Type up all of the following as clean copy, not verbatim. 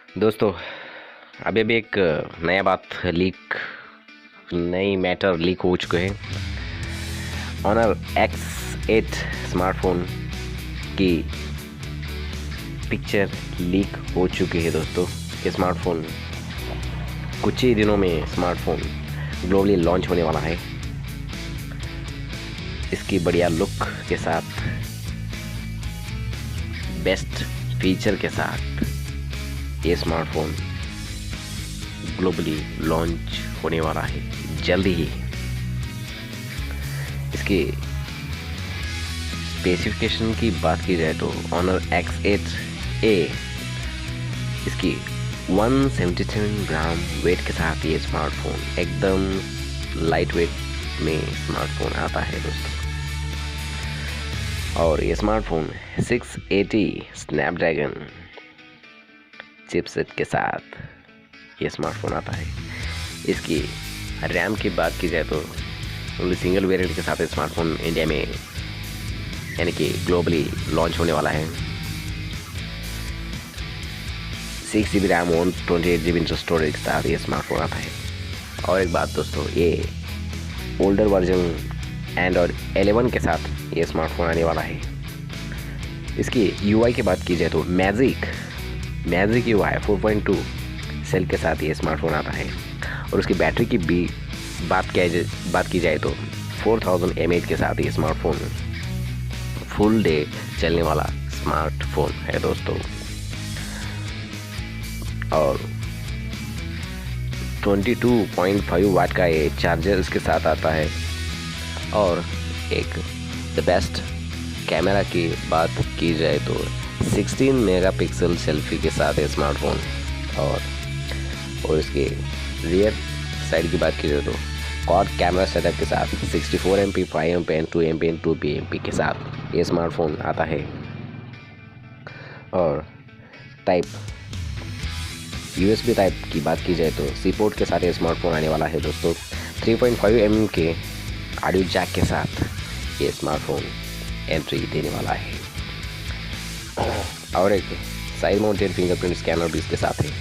दोस्तों, अभी अभी एक नई मैटर लीक हो चुके हैं। ऑनर X8 स्मार्टफोन की पिक्चर लीक हो चुकी है दोस्तों। ये स्मार्टफोन कुछ ही दिनों में स्मार्टफोन ग्लोबली लॉन्च होने वाला है। इसकी बढ़िया लुक के साथ, बेस्ट फीचर के साथ ये स्मार्टफोन ग्लोबली लॉन्च होने वाला है जल्दी ही। इसके स्पेसिफिकेशन की बात की जाए तो ऑनर X8A इसकी 177 ग्राम वेट के साथ ये स्मार्टफोन एकदम लाइट वेट में स्मार्टफोन आता है दोस्तों। और ये स्मार्टफोन 680 स्नैपड्रैगन चिपसेट के साथ ये स्मार्टफोन आता है। इसकी रैम की बात की जाए तो ओनली सिंगल वेरिएंट के साथ स्मार्टफोन इंडिया में यानी कि ग्लोबली लॉन्च होने वाला है। 6 GB RAM 128 GB internal storage के साथ ये स्मार्टफोन आता है। और एक बात दोस्तों, ये ओल्डर वर्जन एंड्रॉयड 11 के साथ ये स्मार्टफोन आने वाला है। इसकी UI की बात की जाए तो मैजिक UI 4.2 सेल के साथ ये स्मार्टफोन आता है। और उसकी बैटरी की भी बात की जाए तो 4000 mAh के साथ ये स्मार्टफोन फुल डे चलने वाला स्मार्टफोन है दोस्तों। और 22.5 वाट का ये चार्जर इसके साथ आता है। और एक द बेस्ट कैमरा की बात की जाए तो 16 मेगापिक्सल सेल्फी के साथ है स्मार्टफोन। और इसके रियर साइड की बात की जाए तो क्वाड कैमरा सेटअप के साथ 64 MP 5 MP and 2 MP and 2 MP के साथ ये स्मार्टफोन आता है। और USB टाइप की बात की जाए तो सी पोर्ट के साथ ये स्मार्टफोन आने वाला है दोस्तों। 3.5 mm के ऑडियो जैक के साथ ये स्मार्टफोन एंट्री देने वाला है। और एक साइड माउंटेड फिंगरप्रिंट स्कैनर भी इसके साथ है।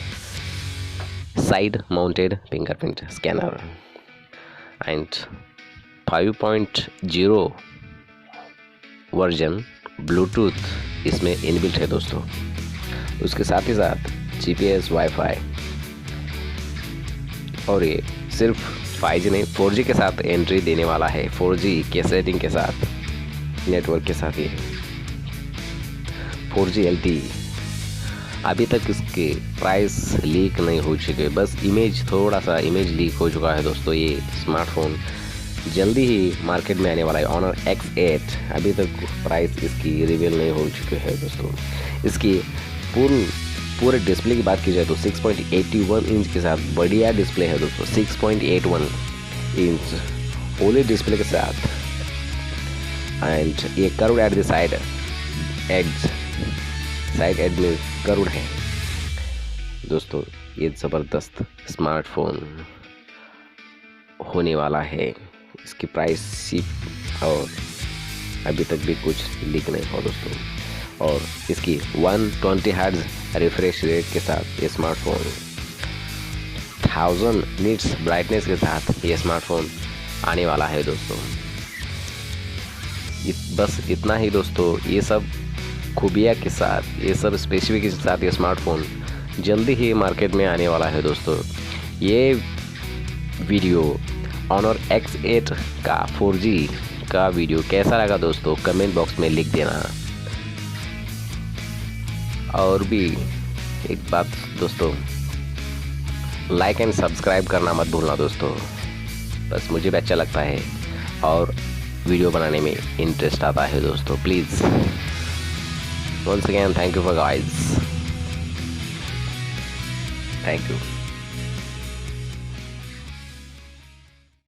Side mounted fingerprint scanner and 5.0 version Bluetooth इसमें इनबिल्ट है दोस्तों। उसके साथ ही साथ GPS वाईफाई और ये सिर्फ 5G नहीं 4G के साथ एंट्री देने वाला है। 4G के सेटिंग के साथ नेटवर्क के साथ ही 4G LTE। अभी तक इसके प्राइस लीक नहीं हो चुके, बस थोड़ा सा इमेज लीक हो चुका है दोस्तों। ये स्मार्टफोन जल्दी ही मार्केट में आने वाला है ऑनर X8। अभी तक प्राइस इसकी रिवील नहीं हो चुके हैं दोस्तों। इसकी पूरे डिस्प्ले की बात की जाए तो 6.81 इंच के साथ बढ़िया डिस्प्ले है दोस्तों। 6.81 इंच OLED डिस्प्ले के साथ एंड ये curve at the side edge में कर्व है दोस्तों। ये ज़बरदस्त स्मार्टफोन होने वाला है। इसकी प्राइस और अभी तक भी कुछ लीक नहीं हो दोस्तों। और इसकी 120 हर्ट्ज रिफ्रेश रेट के साथ ये स्मार्टफोन 1000 निट्स ब्राइटनेस के साथ ये स्मार्टफोन आने वाला है दोस्तों। बस इतना ही दोस्तों। ये सब खूबिया के साथ, ये सब स्पेसिफिकेशन के साथ ये स्मार्टफोन जल्दी ही मार्केट में आने वाला है दोस्तों। ये वीडियो ऑनर X8 का 4G का वीडियो कैसा लगा दोस्तों कमेंट बॉक्स में लिख देना। और भी एक बात दोस्तों, लाइक एंड सब्सक्राइब करना मत भूलना दोस्तों। बस मुझे भी अच्छा लगता है और वीडियो बनाने में इंटरेस्ट आता है दोस्तों। Please once again thank you for guys, thank you।